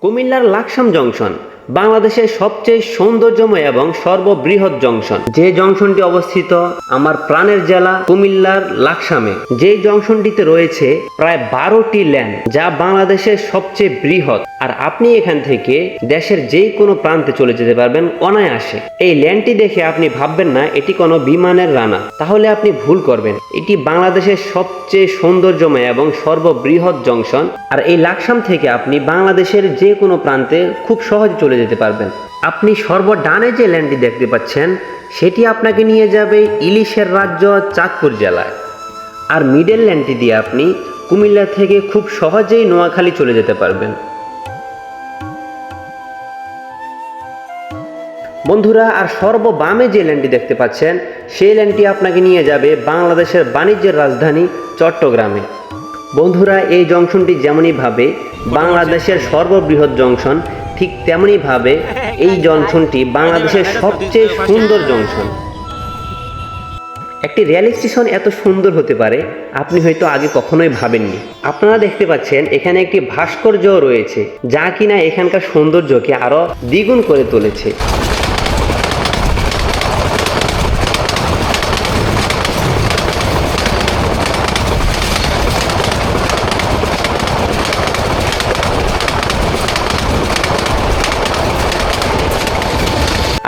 কুমিল্লার লাকসাম জংশন বাংলাদেশের সবচেয়ে সৌন্দর্যময় এবং সর্ববৃহৎ জংশন। যে জংশনটি অবস্থিত আমার প্রাণের জেলা কুমিল্লার লাকসামে। যে জংশনটিতে রয়েছে প্রায় 12টি লেন, যা বাংলাদেশের সবচেয়ে বৃহৎ। আর আপনি এখান থেকে দেশের যে কোনো প্রান্তে চলে যেতে পারবেন অনায়াসে। এই লেনটি দেখে আপনি ভাববেন না এটি কোনো বিমানের রানা, তাহলে আপনি ভুল করবেন। এটি বাংলাদেশের সবচেয়ে সৌন্দর্যময় এবং সর্ববৃহৎ জংশন। আর এই লাকসাম থেকে আপনি বাংলাদেশের যে কোনো প্রান্তে খুব সহজে চলে যেতে পারবেন। আপনি সর্বডানে যে লেনটি দেখতে পাচ্ছেন সেটি আপনাকে নিয়ে যাবে ইলিশের রাজ্য চাঁদপুর জেলায়। আর মিডল লেনটি দিয়ে আপনি কুমিল্লা থেকে খুব সহজেই নোয়াখালী চলে যেতে পারবেন। বন্ধুরা, আর সর্ববামে যে লেনটি দেখতে পাচ্ছেন সেই লেনটি আপনাকে নিয়ে যাবে বাংলাদেশের বাণিজ্যের রাজধানী চট্টগ্রামে। বন্ধুরা, এই জংশনটি যেমনইভাবে বাংলাদেশের সর্ববৃহৎ জংশন, ঠিক তেমনইভাবে এই জংশনটি বাংলাদেশের সবচেয়ে সুন্দর জংশন। একটি রেল স্টেশন এত সুন্দর হতে পারে আপনি হয়তো আগে কখনোই ভাবেননি। আপনারা দেখতে পাচ্ছেন এখানে একটি ভাস্কর্য রয়েছে, যা কিনা এখানকার সৌন্দর্যকে আরো দ্বিগুণ করে তুলেছে।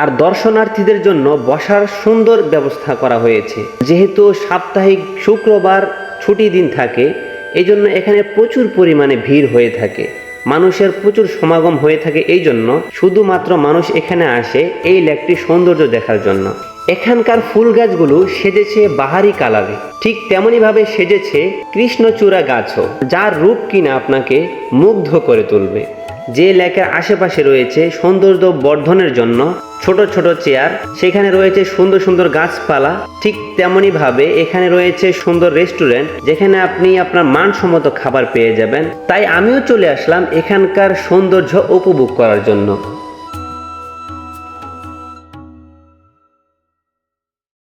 আর দর্শনার্থীদের জন্য বসার সুন্দর ব্যবস্থা করা হয়েছে। যেহেতু সাপ্তাহিক শুক্রবার ছুটি দিন থাকে, এই জন্য এখানে প্রচুর পরিমাণে ভিড় হয়ে থাকে, মানুষের প্রচুর সমাগম হয়ে থাকে। এই জন্য শুধুমাত্র মানুষ এখানে আসে এই লেকটির সৌন্দর্য দেখার জন্য। এখানকার ফুল গাছগুলো সেজেছে বাহারি কালারে, ঠিক তেমনইভাবে সেজেছে কৃষ্ণচূড়া গাছও, যার রূপ কিনা আপনাকে মুগ্ধ করে তুলবে। যে লেকের আশেপাশে রয়েছে সৌন্দর্য বর্ধনের জন্য ছোট ছোট চেয়ার, সেখানে রয়েছে সুন্দর সুন্দর গাছপালা, ঠিক তেমনইভাবে এখানে রয়েছে সুন্দর রেস্টুরেন্ট, যেখানে আপনি আপনার মানসম্মত খাবার পেয়ে যাবেন। তাই আমিও চলে আসলাম এখানকার সৌন্দর্য উপভোগ করার জন্য।